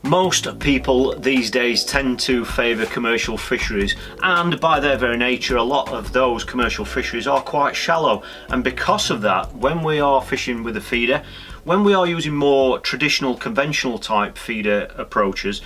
Most people these days tend to favour commercial fisheries, and by their very nature a lot of those commercial fisheries are quite shallow, and because of that, when we are fishing with a feeder, when we are using more traditional conventional type feeder approaches,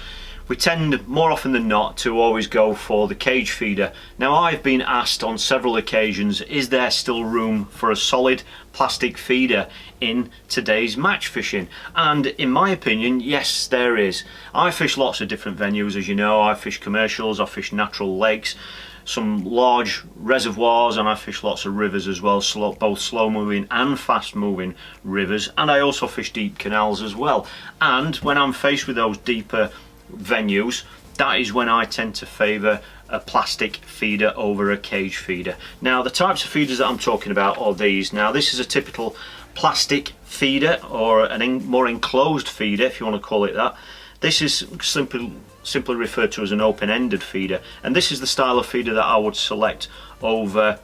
we tend more often than not to always go for the cage feeder. Now, I've been asked on several occasions, is there still room for a solid plastic feeder in today's match fishing? And in my opinion, yes, there is. I fish lots of different venues, as you know. I fish commercials, I fish natural lakes, some large reservoirs, and I fish lots of rivers as well, both slow moving and fast moving rivers, and I also fish deep canals as well. And when I'm faced with those deeper venues, that is when I tend to favour a plastic feeder over a cage feeder. Now, the types of feeders that I'm talking about are these. Now, this is a typical plastic feeder, or a more enclosed feeder if you want to call it that. This is simply referred to as an open-ended feeder, and this is the style of feeder that I would select over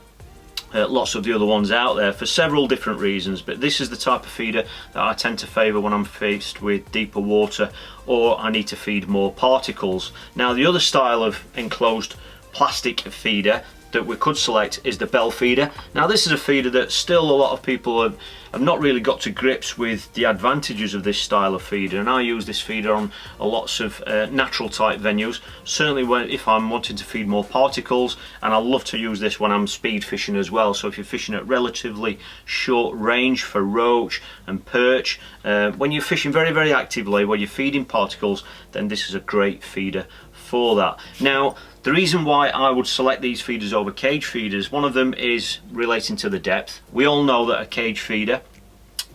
lots of the other ones out there for several different reasons, but this is the type of feeder that I tend to favour when I'm faced with deeper water or I need to feed more particles. Now, the other style of enclosed plastic feeder that we could select is the bell feeder. Now, this is a feeder that still a lot of people have not really got to grips with the advantages of this style of feeder, and I use this feeder on lots of natural type venues, certainly if I'm wanting to feed more particles, and I love to use this when I'm speed fishing as well. So if you're fishing at relatively short range for roach and perch, when you're fishing very, very actively where you're feeding particles, then this is a great feeder for that. Now, the reason why I would select these feeders over cage feeders, one of them is relating to the depth. We all know that a cage feeder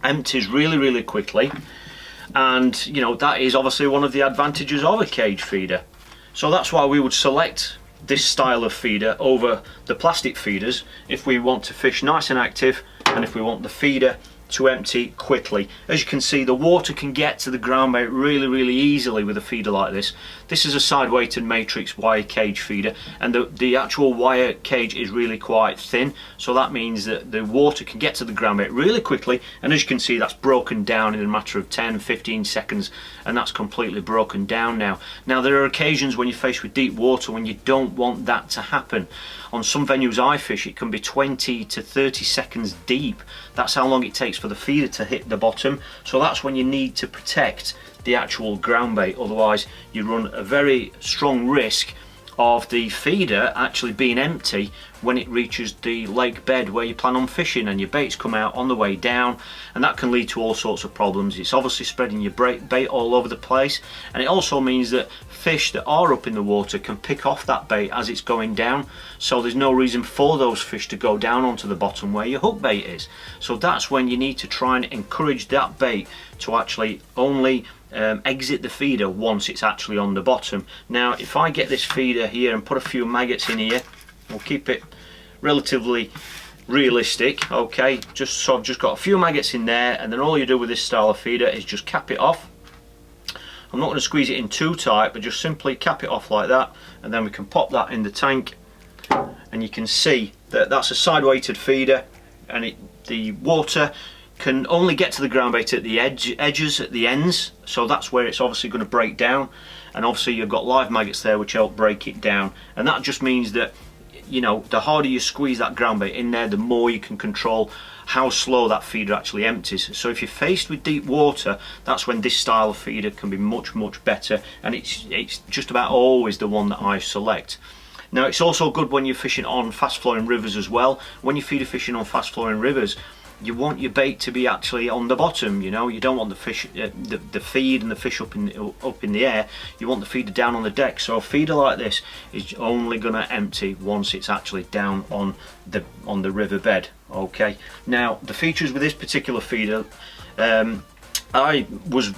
empties really, really quickly, and you know that is obviously one of the advantages of a cage feeder. So that's why we would select this style of feeder over the plastic feeders if we want to fish nice and active, and if we want the feeder to empty quickly. As you can see, the water can get to the ground bait really, really easily with a feeder like this. This is a side-weighted Matrix wire cage feeder, and the actual wire cage is really quite thin, so that means that the water can get to the ground bait really quickly, and as you can see, that's broken down in a matter of 10-15 seconds, and that's completely broken down now. Now, there are occasions when you're faced with deep water when you don't want that to happen. On some venues I fish, it can be 20 to 30 seconds deep. That's how long it takes for the feeder to hit the bottom, so that's when you need to protect the actual ground bait, otherwise you run a very strong risk of the feeder actually being empty when it reaches the lake bed where you plan on fishing, and your baits come out on the way down, and that can lead to all sorts of problems. It's obviously spreading your bait all over the place, and it also means that fish that are up in the water can pick off that bait as it's going down, so there's no reason for those fish to go down onto the bottom where your hook bait is. So that's when you need to try and encourage that bait to actually only exit the feeder once it's actually on the bottom. Now, if I get this feeder here and put a few maggots in here, we'll keep it relatively realistic, okay, so I've just got a few maggots in there, and then all you do with this style of feeder is just cap it off. I'm not going to squeeze it in too tight, but just simply cap it off like that, and then we can pop that in the tank, and you can see that that's a side-weighted feeder, and the water can only get to the ground bait at the edges, at the ends, so that's where it's obviously going to break down, and obviously you've got live maggots there which help break it down, and that just means that, you know, the harder you squeeze that ground bait in there, the more you can control how slow that feeder actually empties. So if you're faced with deep water, that's when this style of feeder can be much, much better, and it's just about always the one that I select. Now, it's also good when you're fishing on fast flowing rivers as well. When you're feeder fishing on fast flowing rivers, you want your bait to be actually on the bottom. You know, you don't want the fish, the feed and the fish up in the air. You want the feeder down on the deck. So a feeder like this is only going to empty once it's actually down on the riverbed. Okay. Now, the features with this particular feeder, I was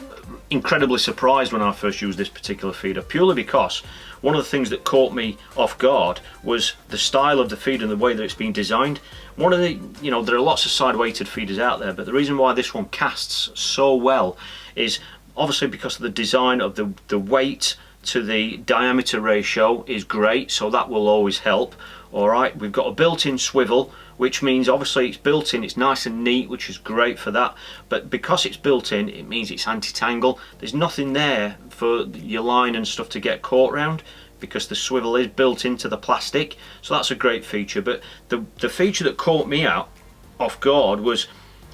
incredibly surprised when I first used this particular feeder, purely because one of the things that caught me off guard was the style of the feeder and the way that it's been designed. One of the, you know, there are lots of side-weighted feeders out there, but the reason why this one casts so well is obviously because of the design of the weight to the diameter ratio is great, so that will always help. All right, we've got a built-in swivel which means obviously it's built in, it's nice and neat, which is great for that. But because it's built in, it means it's anti-tangle. There's nothing there for your line and stuff to get caught round, because the swivel is built into the plastic. So that's a great feature. But the feature that caught me out off guard was,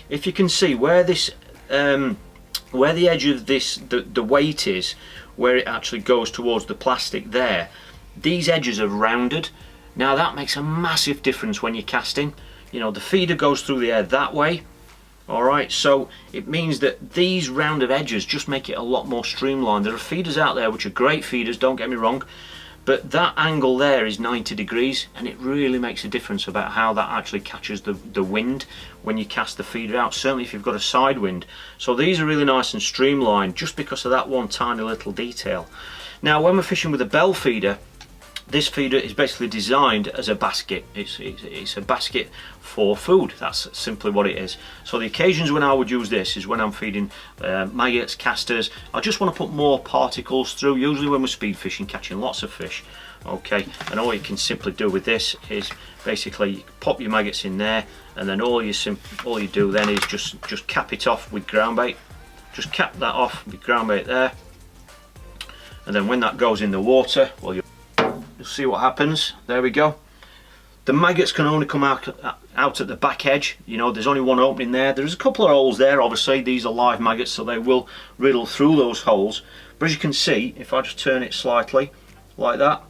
if you can see where this where the edge of this, the weight is, where it actually goes towards the plastic there, these edges are rounded. Now that makes a massive difference when you're casting. You know, the feeder goes through the air that way, alright, so it means that these rounded edges just make it a lot more streamlined. There are feeders out there which are great feeders, don't get me wrong, but that angle there is 90 degrees, and it really makes a difference about how that actually catches the wind when you cast the feeder out, certainly if you've got a side wind. So these are really nice and streamlined just because of that one tiny little detail. Now when we're fishing with a bell feeder, this feeder is basically designed as a basket. It's a basket for food. That's simply what it is. So the occasions when I would use this is when I'm feeding maggots, casters. I just want to put more particles through, usually when we're speed fishing, catching lots of fish. Okay, and all you can simply do with this is basically you pop your maggots in there, and then all you do then is just cap it off with ground bait. Just cap that off with ground bait there, and then when that goes in the water, well, you'll see what happens. There we go. The maggots can only come out at the back edge. You know, there's only one opening there. There's a couple of holes there, obviously. These are live maggots, so they will riddle through those holes. But as you can see, if I just turn it slightly like that,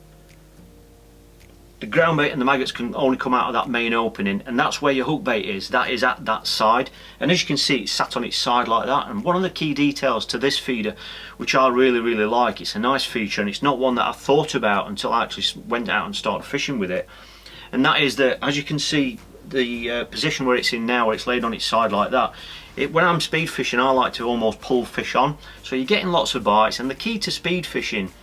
the ground bait and the maggots can only come out of that main opening, and that's where your hook bait is. That is at that side, and as you can see, it's sat on its side like that. And one of the key details to this feeder, which I really like, it's a nice feature, and it's not one that I thought about until I actually went out and started fishing with it, and that is that, as you can see, the position where it's in now, where it's laid on its side like that, when I'm speed fishing, I like to almost pull fish on, so you're getting lots of bites. And the key to speed fishing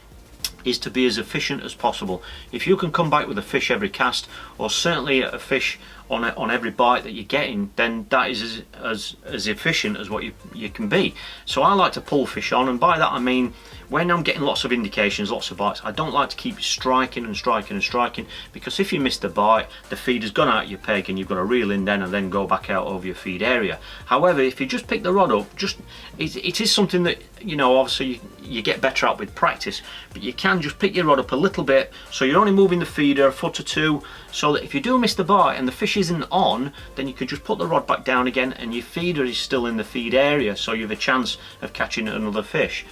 is to be as efficient as possible. If you can come back with a fish every cast, or certainly a fish on every bite that you're getting, then that is as efficient as what you can be. So I like to pull fish on, and by that I mean when I'm getting lots of indications, lots of bites, I don't like to keep striking and striking and striking, because if you miss the bite, the feeder's gone out your peg and you've got to reel in then and then go back out over your feed area. However, if you just pick the rod up, it is something that, you know, obviously you get better at with practice, but you can just pick your rod up a little bit, so you're only moving the feeder a foot or two, so that if you do miss the bite and the fish isn't on, then you can just put the rod back down again and your feeder is still in the feed area, so you have a chance of catching another fish.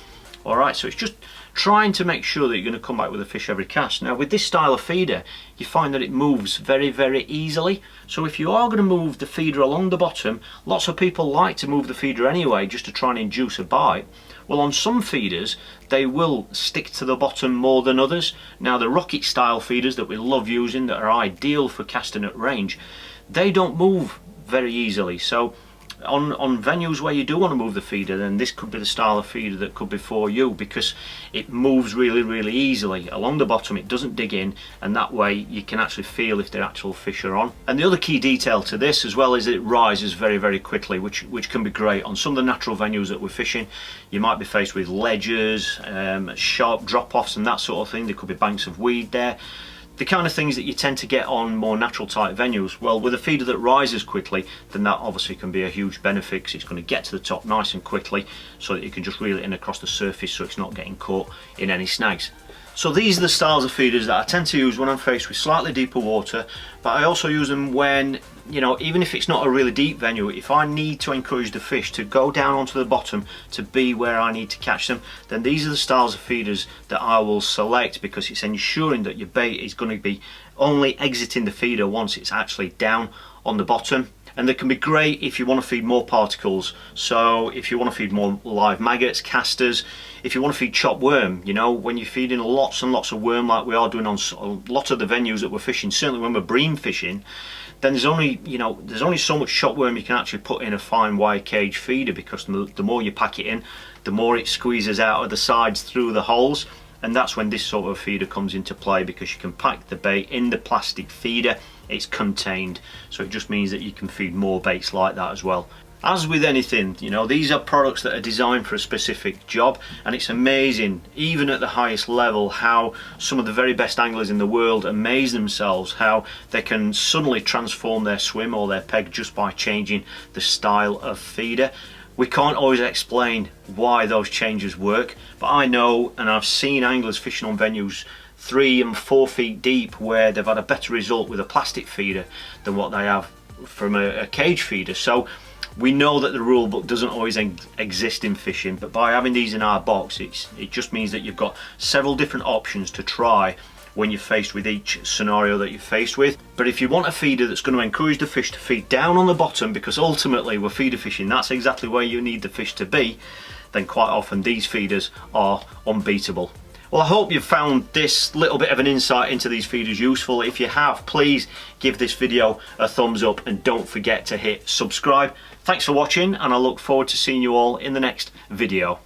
Alright, so it's just trying to make sure that you're going to come back with a fish every cast. Now with this style of feeder, you find that it moves very easily. So if you are going to move the feeder along the bottom, lots of people like to move the feeder anyway just to try and induce a bite. Well, on some feeders they will stick to the bottom more than others. Now the rocket style feeders that we love using, that are ideal for casting at range, they don't move very easily. So on venues where you do want to move the feeder, then this could be the style of feeder that could be for you, because it moves really easily along the bottom. It doesn't dig in, and that way you can actually feel if the actual fish are on. And the other key detail to this as well is it rises very quickly, which can be great on some of the natural venues that we're fishing. You might be faced with ledges, sharp drop-offs and that sort of thing. There could be banks of weed there, the kind of things that you tend to get on more natural type venues. Well, with a feeder that rises quickly, then that obviously can be a huge benefit, because it's going to get to the top nice and quickly, so that you can just reel it in across the surface so it's not getting caught in any snags. So these are the styles of feeders that I tend to use when I'm faced with slightly deeper water, but I also use them when, you know, even if it's not a really deep venue, if I need to encourage the fish to go down onto the bottom to be where I need to catch them, then these are the styles of feeders that I will select, because it's ensuring that your bait is going to be only exiting the feeder once it's actually down on the bottom. And they can be great if you want to feed more particles. So if you want to feed more live maggots, casters, if you want to feed chopped worm, you know, when you're feeding lots and lots of worm like we are doing on a lot of the venues that we're fishing, certainly when we're bream fishing, then there's only so much chopped worm you can actually put in a fine wide cage feeder, because the more you pack it in, the more it squeezes out of the sides through the holes. And that's when this sort of feeder comes into play, because you can pack the bait in the plastic feeder, it's contained, so it just means that you can feed more baits like that as well. As with anything, you know, these are products that are designed for a specific job, and it's amazing, even at the highest level, how some of the very best anglers in the world amaze themselves how they can suddenly transform their swim or their peg just by changing the style of feeder. We can't always explain why those changes work, but I know, and I've seen anglers fishing on venues 3 and 4 feet deep where they've had a better result with a plastic feeder than what they have from a cage feeder. So we know that the rule book doesn't always exist in fishing, but by having these in our box, it just means that you've got several different options to try when you're faced with each scenario that you're faced with. But if you want a feeder that's going to encourage the fish to feed down on the bottom, because ultimately we're feeder fishing, that's exactly where you need the fish to be, then quite often these feeders are unbeatable. Well, I hope you've found this little bit of an insight into these feeders useful. If you have, please give this video a thumbs up and don't forget to hit subscribe. Thanks for watching, and I look forward to seeing you all in the next video.